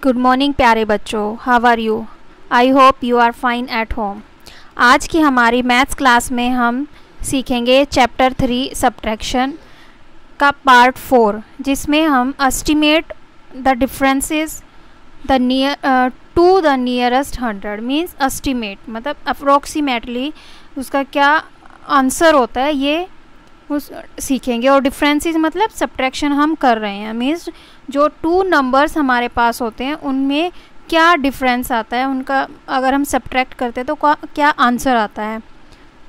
Good morning प्यारे बच्चों, how are you? I hope you are fine at home. आज की हमारी मैथ्स क्लास में हम सीखेंगे चैप्टर 3 सब्ट्रैक्शन का पार्ट 4, जिसमें हम estimate the differences to the nearest 100 means estimate मतलब अप्रोक्सीमेटली उसका क्या आंसर होता है ये उस सीखेंगे। और डिफरेंसेस मतलब सब्ट्रैक्शन हम कर रहे हैं, मीन्स जो टू नंबर्स हमारे पास होते हैं उनमें क्या डिफरेंस आता है, उनका अगर हम सब्ट्रैक्ट करते हैं तो क्या आंसर आता है।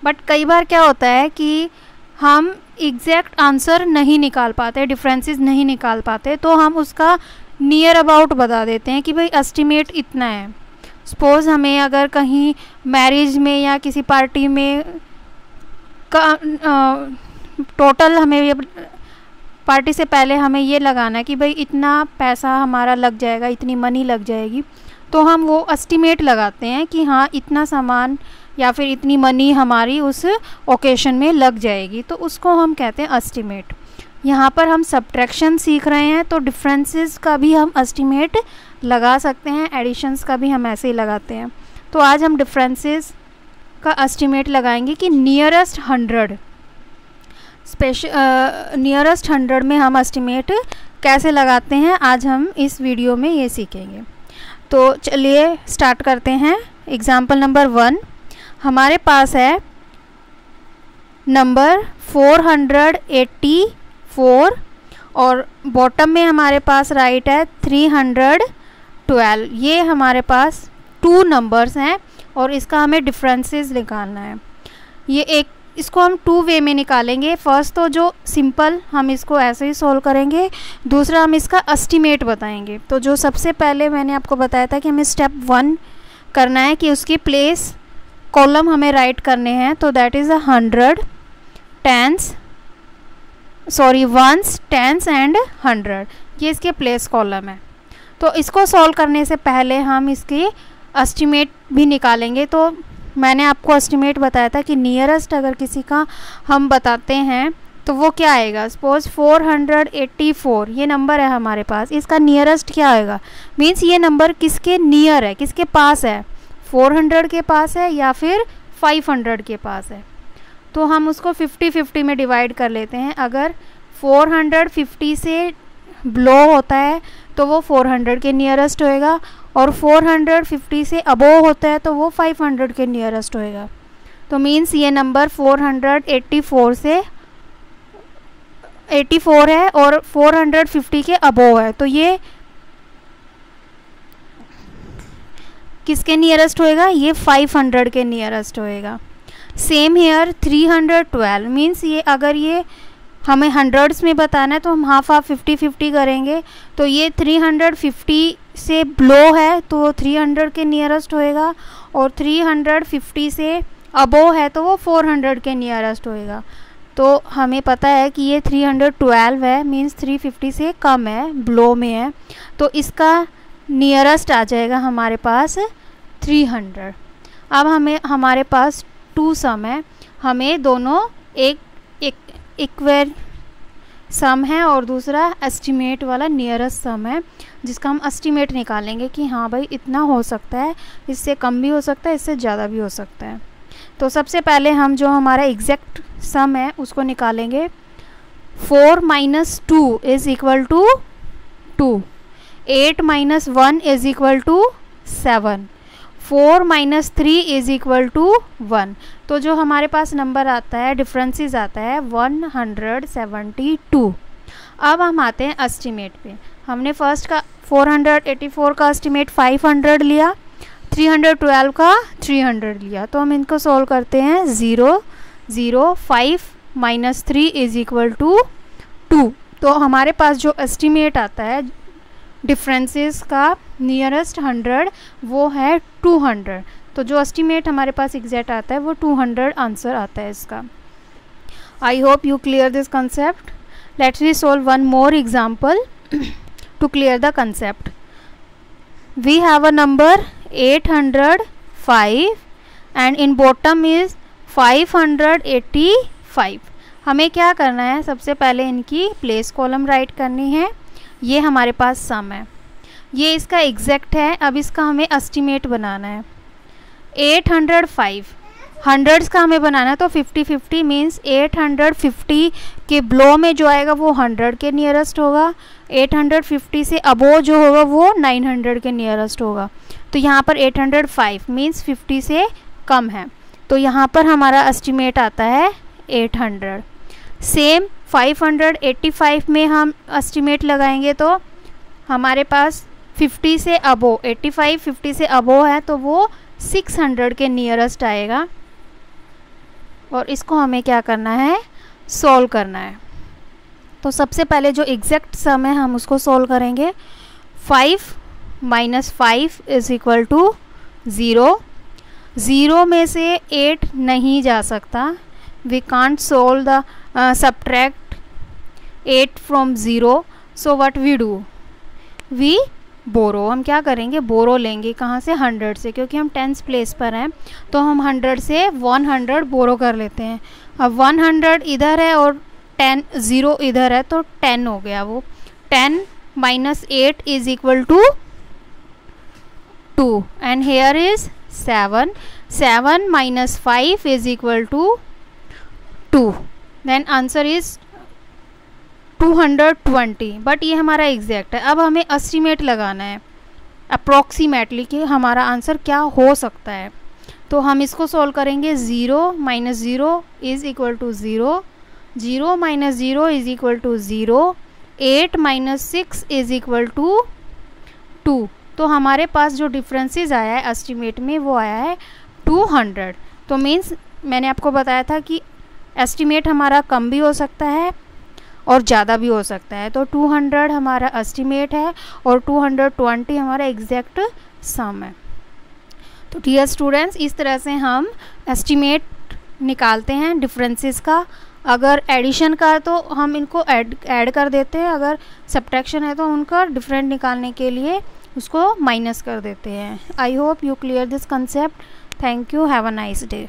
बट कई बार क्या होता है कि हम एग्जैक्ट आंसर नहीं निकाल पाते, डिफरेंसेस नहीं निकाल पाते, तो हम उसका नियर अबाउट बता देते हैं कि भाई एस्टिमेट इतना है। सपोज़ हमें अगर कहीं मैरिज में या किसी पार्टी में टोटल हमें ये पार्टी से पहले हमें ये लगाना है कि भाई इतना पैसा हमारा लग जाएगा, इतनी मनी लग जाएगी, तो हम वो एस्टिमेट लगाते हैं कि हाँ इतना सामान या फिर इतनी मनी हमारी उस ओकेशन में लग जाएगी, तो उसको हम कहते हैं एस्टिमेट। यहाँ पर हम सब्ट्रैक्शन सीख रहे हैं तो डिफरेंसेस का भी हम एस्टिमेट लगा सकते हैं, एडिशंस का भी हम ऐसे ही लगाते हैं। तो आज हम डिफरेंसेस का एस्टिमेट लगाएंगे कि नियरेस्ट 100 नियरेस्ट 100 में हम एस्टिमेट कैसे लगाते हैं, आज हम इस वीडियो में ये सीखेंगे। तो चलिए स्टार्ट करते हैं। एग्जाम्पल नंबर 1 हमारे पास है नंबर 484 और बॉटम में हमारे पास राइट है 312। ये हमारे पास टू नंबर्स हैं और इसका हमें डिफरेंसेस निकालना है। ये इसको हम टू वे में निकालेंगे। फर्स्ट तो जो सिंपल हम इसको ऐसे ही सॉल्व करेंगे, दूसरा हम इसका एस्टिमेट बताएंगे। तो जो सबसे पहले मैंने आपको बताया था कि हमें स्टेप 1 करना है कि उसकी प्लेस कॉलम हमें राइट करने हैं, तो that is 100 ones tens and 100, ये इसके प्लेस कॉलम है। तो इसको सॉल्व करने से पहले हम इसकी एस्टिमेट भी निकालेंगे। तो मैंने आपको एस्टिमेट बताया था कि नियरेस्ट अगर किसी का हम बताते हैं तो वो क्या आएगा। सपोज 484 ये नंबर है हमारे पास, इसका नियरेस्ट क्या आएगा, मीन्स ये नंबर किसके नियर है, किसके पास है, 400 के पास है या फिर 500 के पास है। तो हम उसको 50-50 में डिवाइड कर लेते हैं। अगर 450 से बिलो होता है तो वो 400 के नियरेस्ट होएगा, और 450 से अबोव होता है तो वो 500 के नियरेस्ट होएगा। तो मीन्स ये नंबर 484 से 84 है और 450 के अबोव है, तो ये किसके नियरेस्ट होएगा, ये 500 के नियरेस्ट होएगा। सेम हेयर 312 मीन्स ये अगर ये हमें हंड्रेड्स में बताना है तो हम हाफ 50-50 करेंगे। तो ये 350 से बिलो है तो 300 के नियरेस्ट होएगा, और 350 से अबोव है तो वो 400 के नियरेस्ट होएगा। तो हमें पता है कि ये 312 है, मीन्स 350 से कम है, बिलो में है, तो इसका नियरेस्ट आ जाएगा हमारे पास 300। अब हमारे पास टू सम है, हमें दोनों एक इक्वल सम है और दूसरा एस्टिमेट वाला नियरेस्ट सम है, जिसका हम एस्टिमेट निकालेंगे कि हाँ भाई इतना हो सकता है, इससे कम भी हो सकता है, इससे ज़्यादा भी हो सकता है। तो सबसे पहले हम जो हमारा एग्जैक्ट सम है उसको निकालेंगे। 4 - 2 is equal to 2, 8 - 1 is equal to 7, 4 - 3 is equal to 1। तो जो हमारे पास नंबर आता है, डिफरेंसेस आता है 172। अब हम आते हैं एस्टिमेट पे। हमने फर्स्ट का 484 का एस्टिमेट 500 लिया, 312 का 300 लिया, तो हम इनको सॉल्व करते हैं। 0 0 5 - 3 इज़ इक्वल टू 2। तो हमारे पास जो एस्टिमेट आता है डिफरेंसेस का नियरेस्ट 100 वो है 200। तो जो एस्टिमेट हमारे पास एग्जैक्ट आता है वो 200 आंसर आता है इसका। I hope you clear this concept. Let's we solve one more example to clear the concept. We have a number 805 and in bottom is 585। हमें क्या करना है, सबसे पहले इनकी प्लेस कॉलम राइट करनी है। ये हमारे पास सम है। ये इसका एग्जैक्ट है। अब इसका हमें एस्टिमेट बनाना है। 805 हंड्रेड्स का हमें बनाना है, तो 50-50 मीन्स 850 के बिलो में जो आएगा वो 100 के नियरेस्ट होगा, 850 से अबो जो होगा वो 900 के नियरेस्ट होगा। तो यहाँ पर 805 मीन्स 50 से कम है, तो यहाँ पर हमारा एस्टिमेट आता है 800। सेम 585 में हम एस्टिमेट लगाएंगे तो हमारे पास 50 से अबो 85 50 से अबो है, तो वो 600 के नियरेस्ट आएगा। और इसको हमें क्या करना है, सॉल्व करना है। तो सबसे पहले जो एग्जैक्ट सम है हम उसको सॉल्व करेंगे। 5 - 5 इज इक्वल टू 0। 0 में से 8 नहीं जा सकता, we can't solve the subtract 8 from 0, so what we do, we borrow। हम क्या करेंगे, बोरो लेंगे। कहाँ से, 100 से, क्योंकि हम 10th प्लेस पर हैं तो हम 100 से 100 बोरो कर लेते हैं। अब 100 इधर है और 0 इधर है, तो 10 हो गया वो। 10 - 8 is equal to 2 and here is 7। 7 - 5 is equal to 2, then answer is 220। But ये हमारा एग्जैक्ट है। अब हमें एस्टिमेट लगाना है अप्रॉक्सीमेटली कि हमारा आंसर क्या हो सकता है। तो हम इसको सॉल्व करेंगे। 0 - 0 is equal to 0, 0 - 0 is equal to 0, 8 - 6 is equal to 2। तो हमारे पास जो डिफरेंसेस आया है एस्टिमेट में वो आया है 200। तो मीन्स मैंने आपको बताया था कि एस्टिमेट हमारा कम भी हो सकता है और ज़्यादा भी हो सकता है। तो 200 हमारा एस्टिमेट है और 220 हमारा एग्जैक्ट सम है। तो डियर स्टूडेंट्स, इस तरह से हम एस्टिमेट निकालते हैं डिफरेंसेस का। अगर एडिशन का है तो हम इनको ऐड कर देते हैं, अगर सब्ट्रैक्शन है तो उनका डिफरेंट निकालने के लिए उसको माइनस कर देते हैं। आई hope you clear this concept. Thank you, have a nice day.